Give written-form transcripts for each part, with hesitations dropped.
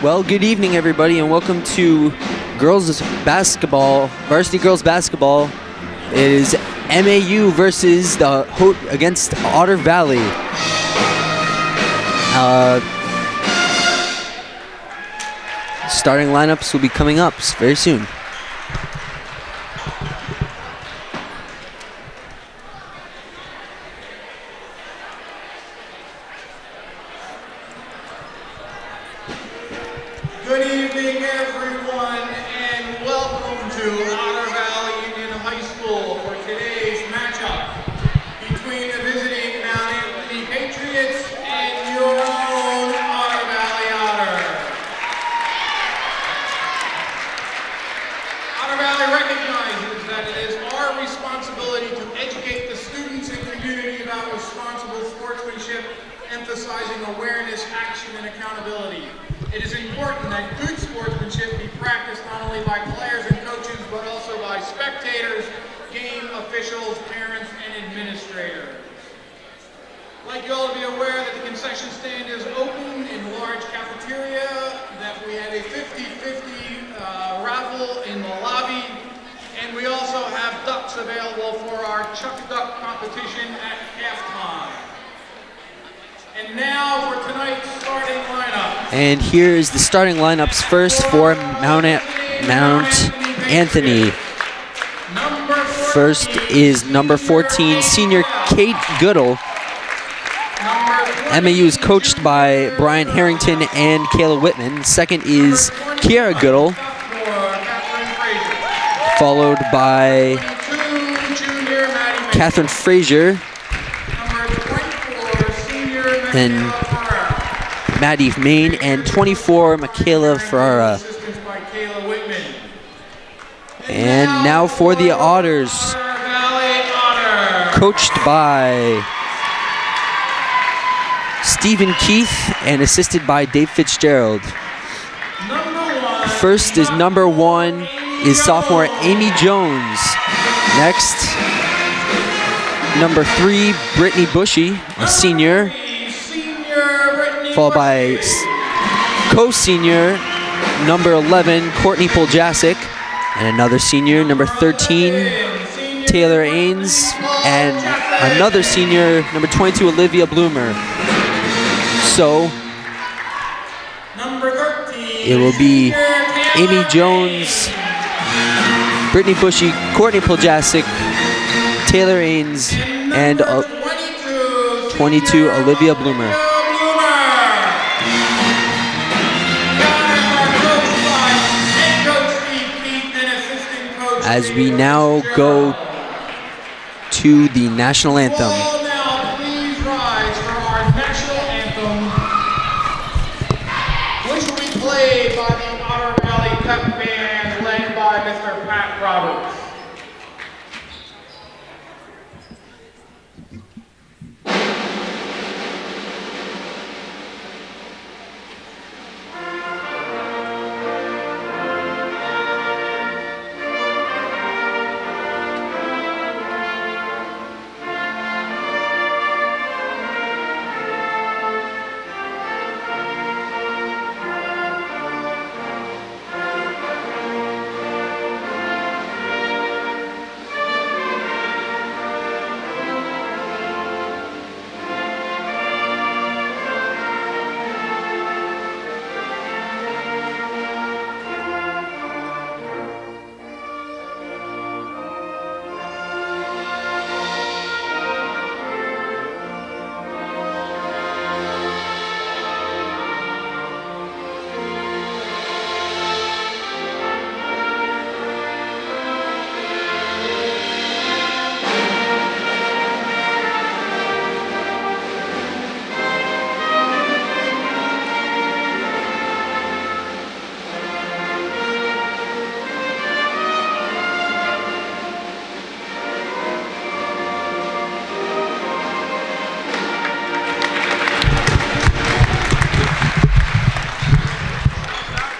Well, good evening, everybody, and welcome to girls basketball, varsity girls basketball. It is MAU versus against Otter Valley. Starting lineups will be coming up very soon. Good evening, everyone, and welcome to Otter Valley Union High School for today's matchup between the visiting Mount Anthony Patriots and your own Otter Valley Otter. Otter Valley recognizes that it is our responsibility to educate the students and community about responsible sportsmanship, emphasizing awareness, action, and accountability. It is important that good sportsmanship be practiced not only by players and coaches, but also by spectators, game officials, parents, and administrators. I'd like you all to be aware that the concession stand is open in the large cafeteria, that we have a 50-50 raffle in the lobby, and we also have ducks available for our Chuck Duck competition at halftime. And now for tonight's starting lineup. And here is the starting lineups first for Mount Anthony. First is number 14, senior Kate Goodall. MAU is coached by Brian Harrington and Kayla Whitman. Second is Kiara Goodall, followed by Catherine Frazier, then Maddie Main, and 24, Michaela Ferrara. And now for the Otters, coached by Stephen Keith and assisted by Dave Fitzgerald. First is number 1 is sophomore Amy Jones. Next, number 3, Brittany Bushy, a senior, followed by co-senior number 11, Courtney Poljasic, and another senior, number 13, Taylor Ains, and another senior, number 22, Olivia Bloomer. So it will be Amy Jones, Brittany Bushy, Courtney Poljasic, Taylor Ains, and 22, Olivia Bloomer. As we now go to the national anthem. All now please rise for our national anthem, which will be played by the Otter Valley Pep Band led by Mr. Pat Roberts.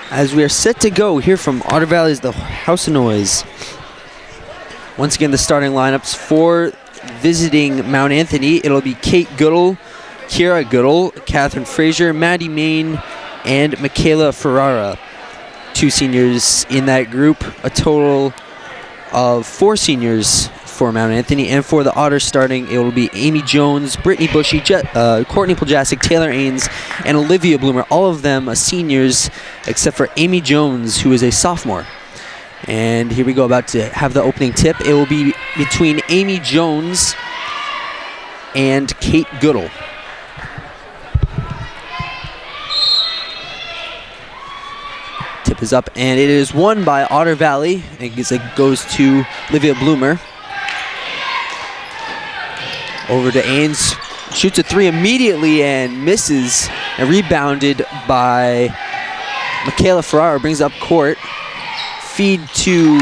As we are set to go here from Otter Valley's The House of Noise. Once again, the starting lineups for visiting Mount Anthony. It'll be Kate Goodall, Kiara Goodall, Catherine Frazier, Maddie Main, and Michaela Ferrara. 2 seniors in that group. A total of 4 seniors for Mount Anthony. And for the Otters starting, it will be Amy Jones, Brittany Bushy, Courtney Poljasic, Taylor Ains, and Olivia Bloomer. All of them seniors, except for Amy Jones, who is a sophomore. And here we go, about to have the opening tip. It will be between Amy Jones and Kate Goodall. Tip is up, and it is won by Otter Valley. It goes to Olivia Bloomer. Over to Ains, shoots a 3 immediately and misses, and rebounded by Michaela Ferrara, brings up court. Feed to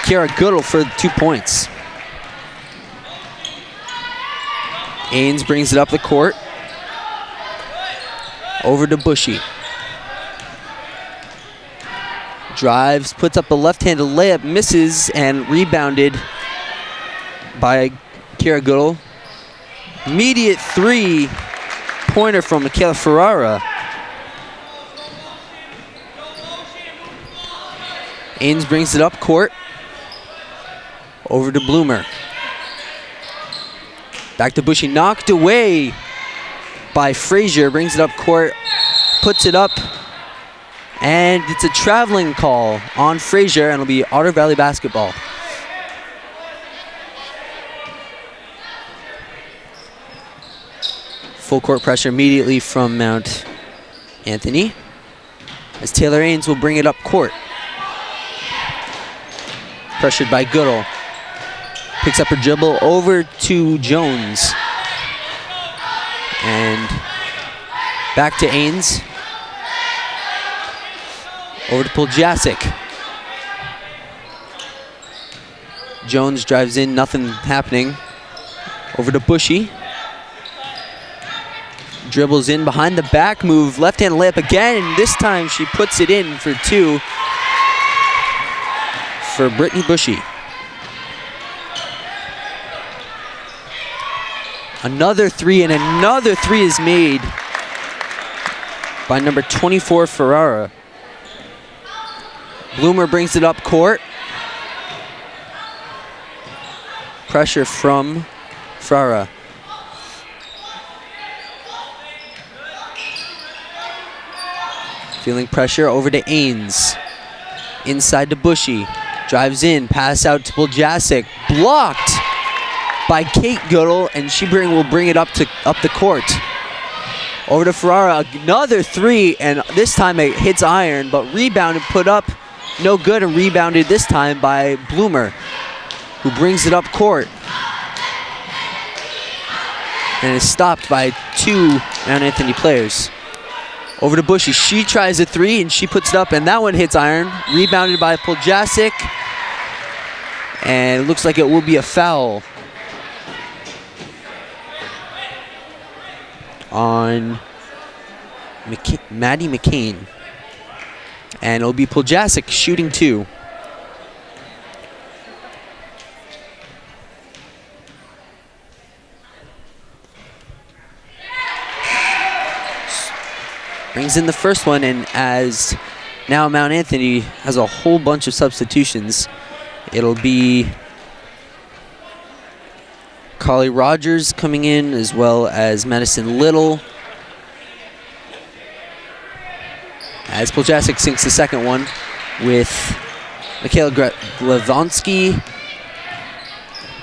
Kiara Goodall for 2 points. Ains brings it up the court. Over to Bushy. Drives, puts up a left-handed layup, misses, and rebounded by Kiara Goodall. Immediate 3-pointer from Michaela Ferrara. Ains brings it up court. Over to Bloomer. Back to Bushy, knocked away by Frazier, brings it up court, puts it up, and it's a traveling call on Frazier, and it'll be Otter Valley basketball. Full court pressure immediately from Mount Anthony, as Taylor Ains will bring it up court. Pressured by Goodall. Picks up her dribble over to Jones. And back to Ains. Over to Poljasic. Jones drives in, nothing happening. Over to Bushy. Dribbles in behind the back move, left-hand layup again. This time she puts it in for 2 for Brittany Bushy. Another 3, and another 3 is made by number 24, Ferrara. Bloomer brings it up court. Pressure from Ferrara. Feeling pressure, over to Ains. Inside to Bushy. Drives in, pass out to Poljasic. Blocked by Kate Goodall, and she will bring it up the court. Over to Ferrara, another 3, and this time it hits iron, but rebounded, put up, no good, and rebounded this time by Bloomer, who brings it up court. And is stopped by 2 Mount Anthony players. Over to Bushy, she tries a 3, and she puts it up, and that one hits iron. Rebounded by Poljasic, and it looks like it will be a foul on Maddie McCain. And it'll be Poljasic shooting 2. Brings in the first one, and as now Mount Anthony has a whole bunch of substitutions, it'll be Carly Rogers coming in, as well as Madison Little. As Poljasic sinks the second one with Michaela Glavonsky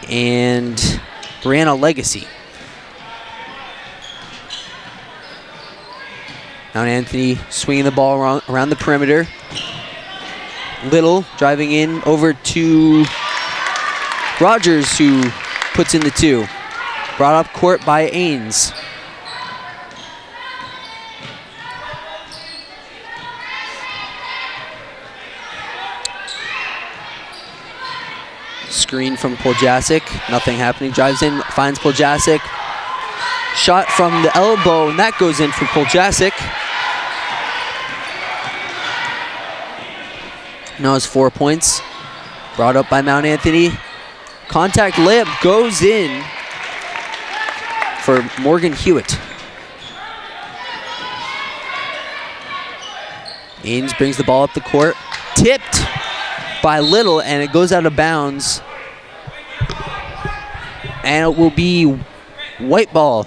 and Brianna Legacy. Mount Anthony swinging the ball around the perimeter. Little driving in over to Rogers, who puts in the 2. Brought up court by Ains. Screen from Poljasic, nothing happening. Drives in, finds Poljasic. Shot from the elbow, and that goes in for Poljasic. Now it's 4 points. Brought up by Mount Anthony. Contact layup goes in for Morgan Hewitt. Ains brings the ball up the court. Tipped by Little, and it goes out of bounds. And it will be white ball.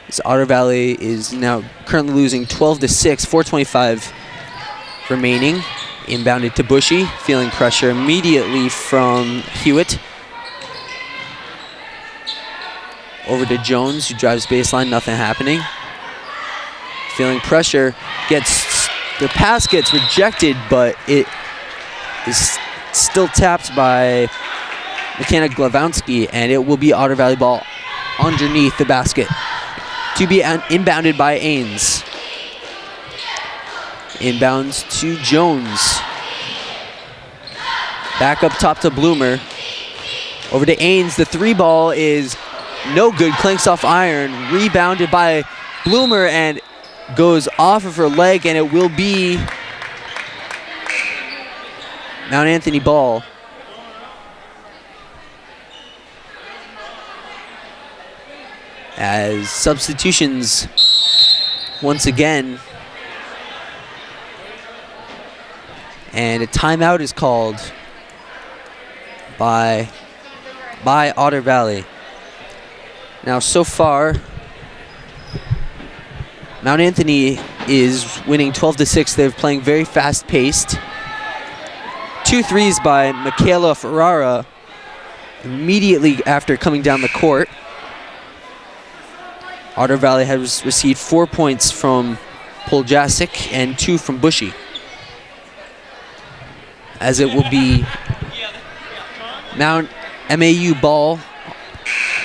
This Otter Valley is now currently losing 12-6, 4:25 remaining. Inbounded to Bushy, feeling pressure immediately from Hewitt. Over to Jones, who drives baseline, nothing happening. Feeling pressure, the pass gets rejected, but it is still tapped by McKenna Glavonsky, and it will be Otter Valley ball underneath the basket. To be inbounded by Ains. Inbounds to Jones. Back up top to Bloomer. Over to Ains. The three ball is no good. Clanks off iron. Rebounded by Bloomer and goes off of her leg, and it will be Mount Anthony ball. As substitutions once again. And a timeout is called by Otter Valley. Now, so far, Mount Anthony is winning 12-6. They're playing very fast-paced. 2 threes by Michaela Ferrara immediately after coming down the court. Otter Valley has received 4 points from Poljasic and 2 from Bushy. As it will be Mount MAU ball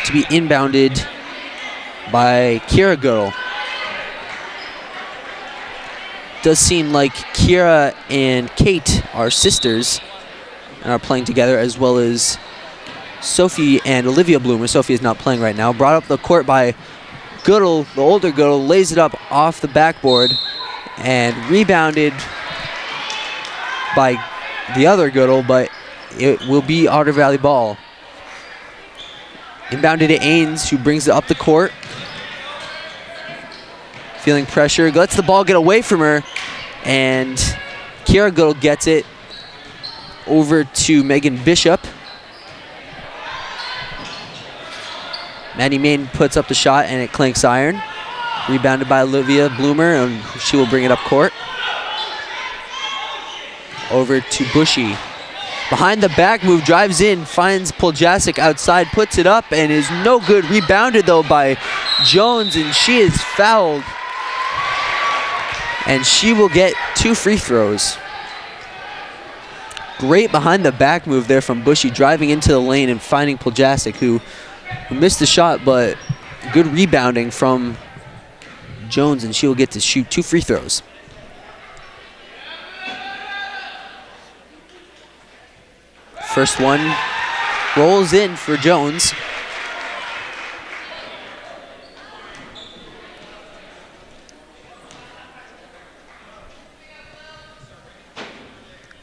to be inbounded by Kira Goodall. Does seem like Kira and Kate are sisters and are playing together, as well as Sophie and Olivia Bloomer. Sophie is not playing right now. Brought up the court by Goodall, the older Goodall, lays it up off the backboard and rebounded by the other Goodall, but it will be Otter Valley ball. Inbounded to Ains, who brings it up the court. Feeling pressure, lets the ball get away from her, and Kiara Goodall gets it over to Megan Bishop. Maddie Main puts up the shot, and it clanks iron. Rebounded by Olivia Bloomer, and she will bring it up court. Over to Bushy. Behind the back move, drives in, finds Poljasic outside, puts it up, and is no good. Rebounded, though, by Jones, and she is fouled. And she will get 2 free throws. Great behind the back move there from Bushy, driving into the lane and finding Poljasic, who missed the shot, but good rebounding from Jones, and she will get to shoot 2 free throws. First one rolls in for Jones.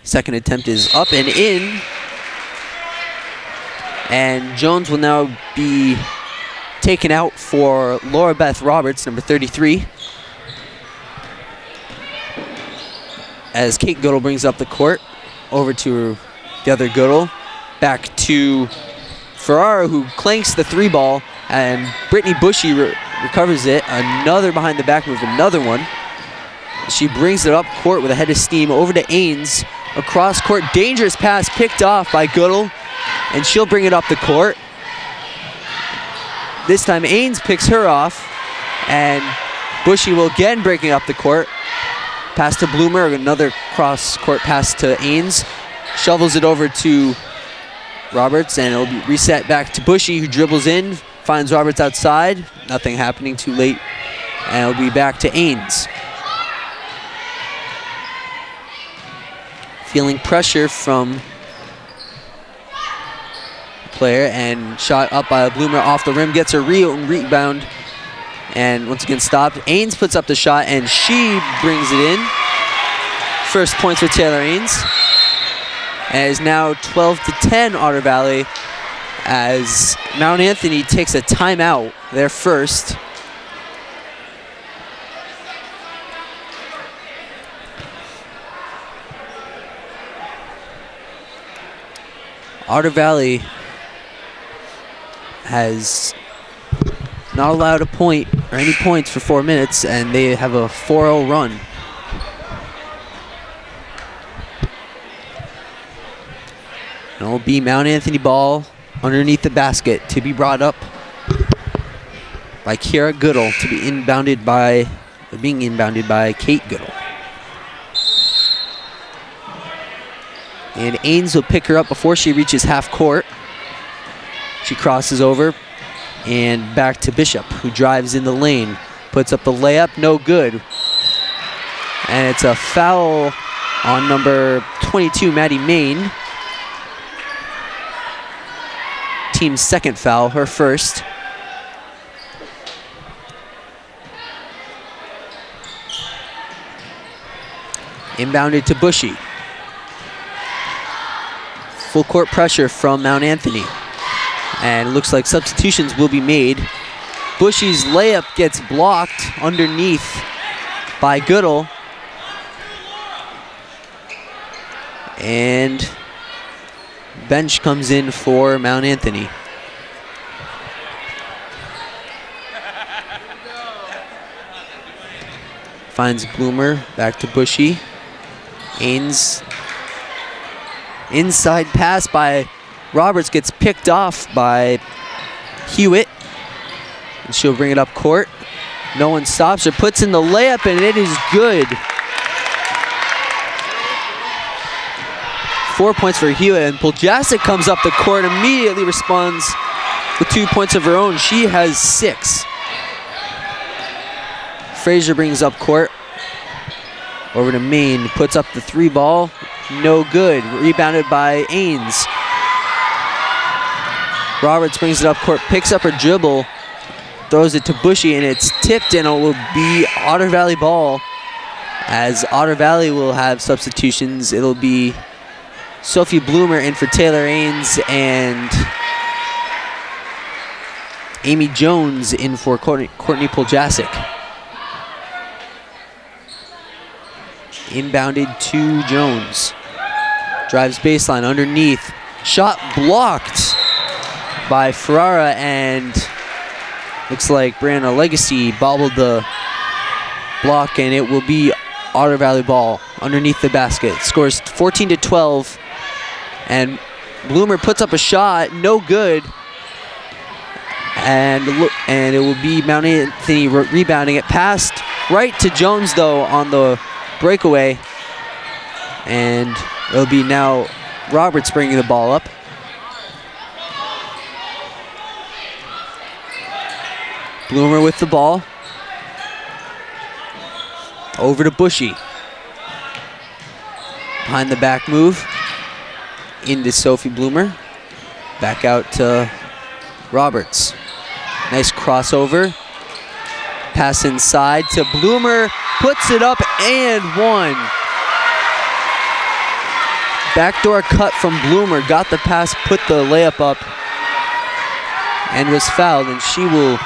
Second attempt is up and in. And Jones will now be taken out for Laura Beth Roberts, number 33. As Kate Goodall brings up the court, over to the other Goodall. Back to Ferrara, who clanks the 3 ball, and Brittany Bushy recovers it. Another behind the back move, another one. She brings it up court with a head of steam over to Ains. Across court, dangerous pass picked off by Goodall, and she'll bring it up the court. This time Ains picks her off, and Bushy will again breaking up the court. Pass to Bloomer, another cross-court pass to Ains. Shovels it over to Roberts, and it'll be reset back to Bushy, who dribbles in, finds Roberts outside. Nothing happening, too late, and it'll be back to Ains. Feeling pressure from the player, and shot up by Bloomer off the rim, gets a rebound, and once again stopped. Ains puts up the shot, and she brings it in. First points for Taylor Ains. And it is now 12-10 Otter Valley as Mount Anthony takes a timeout, their first. Otter Valley has not allowed a point or any points for 4 minutes, and they have a 4-0 run. And it will be Mount Anthony ball underneath the basket to be brought up by Kiara Goodall to be being inbounded by Kate Goodall. And Ains will pick her up before she reaches half court. She crosses over and back to Bishop, who drives in the lane, puts up the layup, no good. And it's a foul on number 22, Maddie Main. Team's second foul, her first. Inbounded to Bushy. Full court pressure from Mount Anthony. And it looks like substitutions will be made. Bushy's layup gets blocked underneath by Goodall. And bench comes in for Mount Anthony. Finds Bloomer, back to Bushy. Ains, inside pass by Roberts gets picked off by Hewitt. And she'll bring it up court. No one stops her, puts in the layup, and it is good. 4 points for Hewitt, and Poljasic comes up the court, immediately responds with 2 points of her own. She has 6. Frazier brings up court. Over to Main, puts up the 3 ball, no good. Rebounded by Ains. Roberts brings it up court, picks up her dribble, throws it to Bushy, and it's tipped, and it will be Otter Valley ball. As Otter Valley will have substitutions, it'll be Sophie Bloomer in for Taylor Ains and Amy Jones in for Courtney Poljasic. Inbounded to Jones. Drives baseline underneath. Shot blocked by Ferrara, and looks like Brianna Legacy bobbled the block, and it will be Otter Valley ball underneath the basket. Scores 14-12, and Bloomer puts up a shot, no good. And it will be Mount Anthony rebounding it, passed right to Jones though on the breakaway, and it'll be now Roberts bringing the ball up. Bloomer with the ball. Over to Bushy. Behind the back move. Into Sophie Bloomer. Back out to Roberts. Nice crossover. Pass inside to Bloomer. Puts it up and one. Backdoor cut from Bloomer. Got the pass, put the layup up, and was fouled, and she will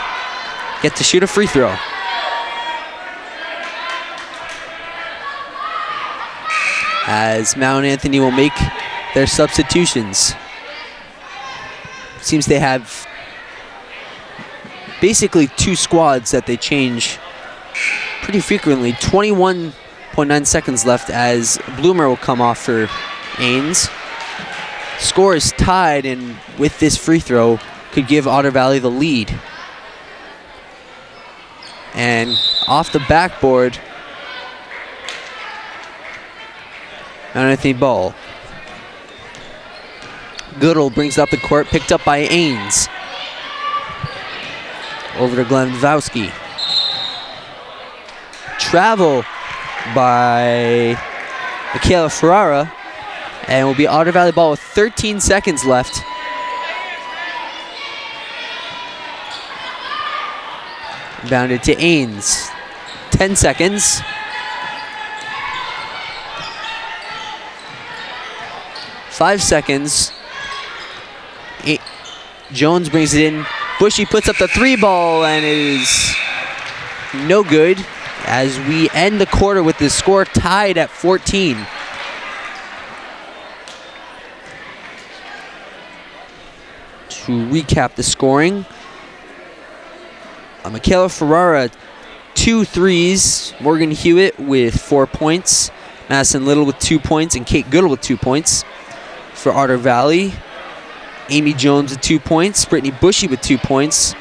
get to shoot a free throw. As Mount Anthony will make their substitutions. Seems they have basically 2 squads that they change pretty frequently. 21.9 seconds left as Bloomer will come off for Ains. Score is tied, and with this free throw could give Otter Valley the lead. And off the backboard, Mount Anthony ball. Goodall brings up the court, picked up by Ains. Over to Glenn Vowski. Travel by Michaela Ferrara, and will be Otter Valley ball with 13 seconds left. Bounded to Ains. 10 seconds. Five seconds. Jones brings it in. Bushy puts up the 3-ball, and it is no good as we end the quarter with the score tied at 14. To recap the scoring, Michaela Ferrara, 2 threes. Morgan Hewitt with 4 points. Madison Little with 2 points, and Kate Goodall with 2 points. For Otter Valley, Amy Jones with 2 points. Brittany Bushy with 2 points.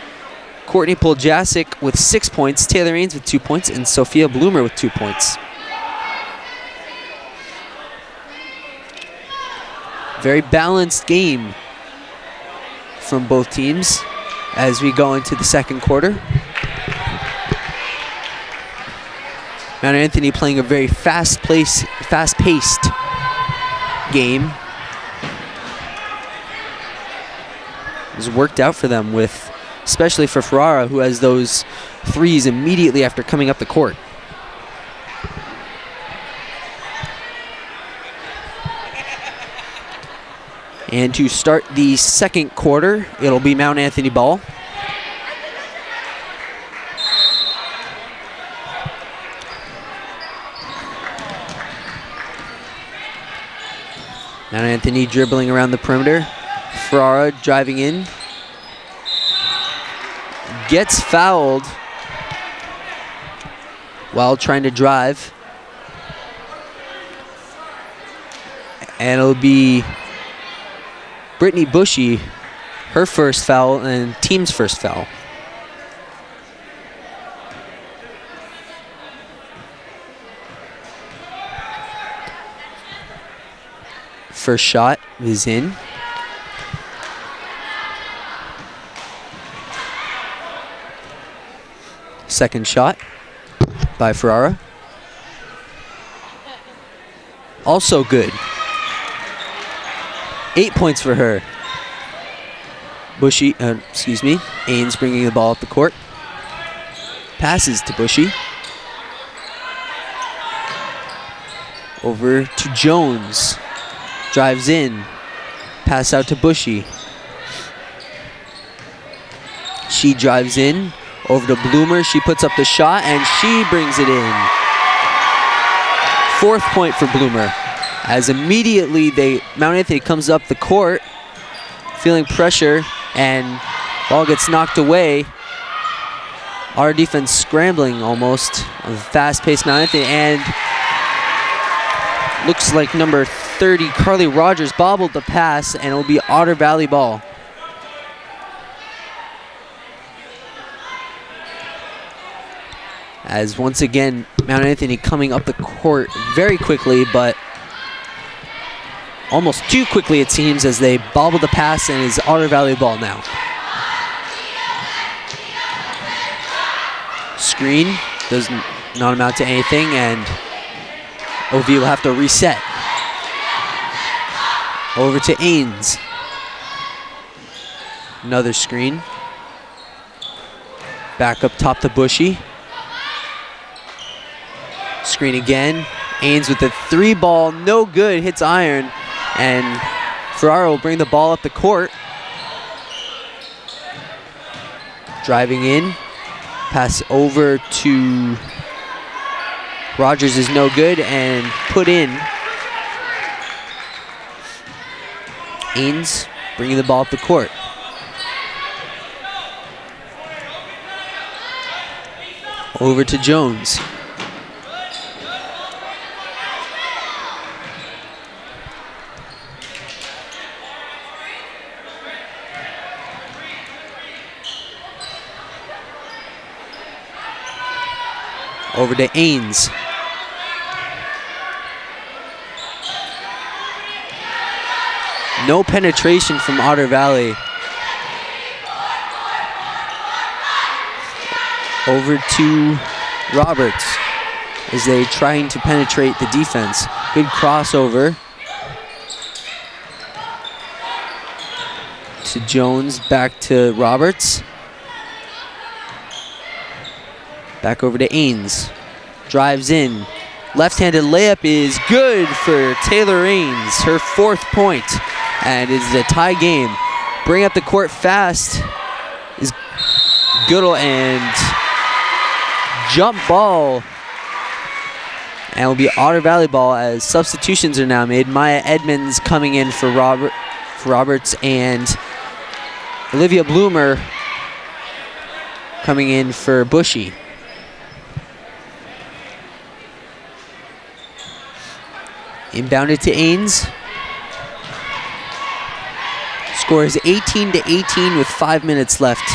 Courtney Poljasic with 6 points. Taylor Ains with 2 points. And Sophia Bloomer with 2 points. Very balanced game from both teams as we go into the second quarter. Mount Anthony playing a very fast-paced game. It's worked out for them, with, especially for Ferrara, who has those threes immediately after coming up the court. And to start the second quarter, it'll be Mount Anthony ball. Mount Anthony dribbling around the perimeter. Ferrara driving in. Gets fouled while trying to drive. And it'll be Brittany Bushy, her first foul, and team's first foul. First shot is in. Second shot by Ferrara. Also good. 8 points for her. Ains bringing the ball up the court. Passes to Bushy. Over to Jones. Drives in. Pass out to Bushy. She drives in. Over to Bloomer. She puts up the shot, and she brings it in. 4th point for Bloomer. As immediately Mount Anthony comes up the court, feeling pressure, and ball gets knocked away. Our defense scrambling almost. A fast-paced Mount Anthony, and looks like number 30, Carly Rogers, bobbled the pass, and it'll be Otter Valley ball. As once again, Mount Anthony coming up the court very quickly, but almost too quickly it seems, as they bobble the pass, and is Otter Valley ball now. Screen does not amount to anything, and OV will have to reset. Over to Ains. Another screen. Back up top to Bushy. Screen again. Ains with the 3-ball, no good, hits iron. And Ferrara will bring the ball up the court. Driving in. Pass over to Rogers is no good, and put in. Ains bringing the ball up the court. Over to Jones. Over to Ains. No penetration from Otter Valley. Over to Roberts as they trying to penetrate the defense. Good crossover to Jones, back to Roberts. Back over to Ains. Drives in. Left-handed layup is good for Taylor Ains, her 4th point. And it's a tie game. bring up the court fast is Goodall, and jump ball. And it will be Otter Valley ball as substitutions are now made. Maya Edmonds coming in for Roberts, and Olivia Bloomer coming in for Bushy. Inbounded to Ains. Score is 18-18 with 5 minutes left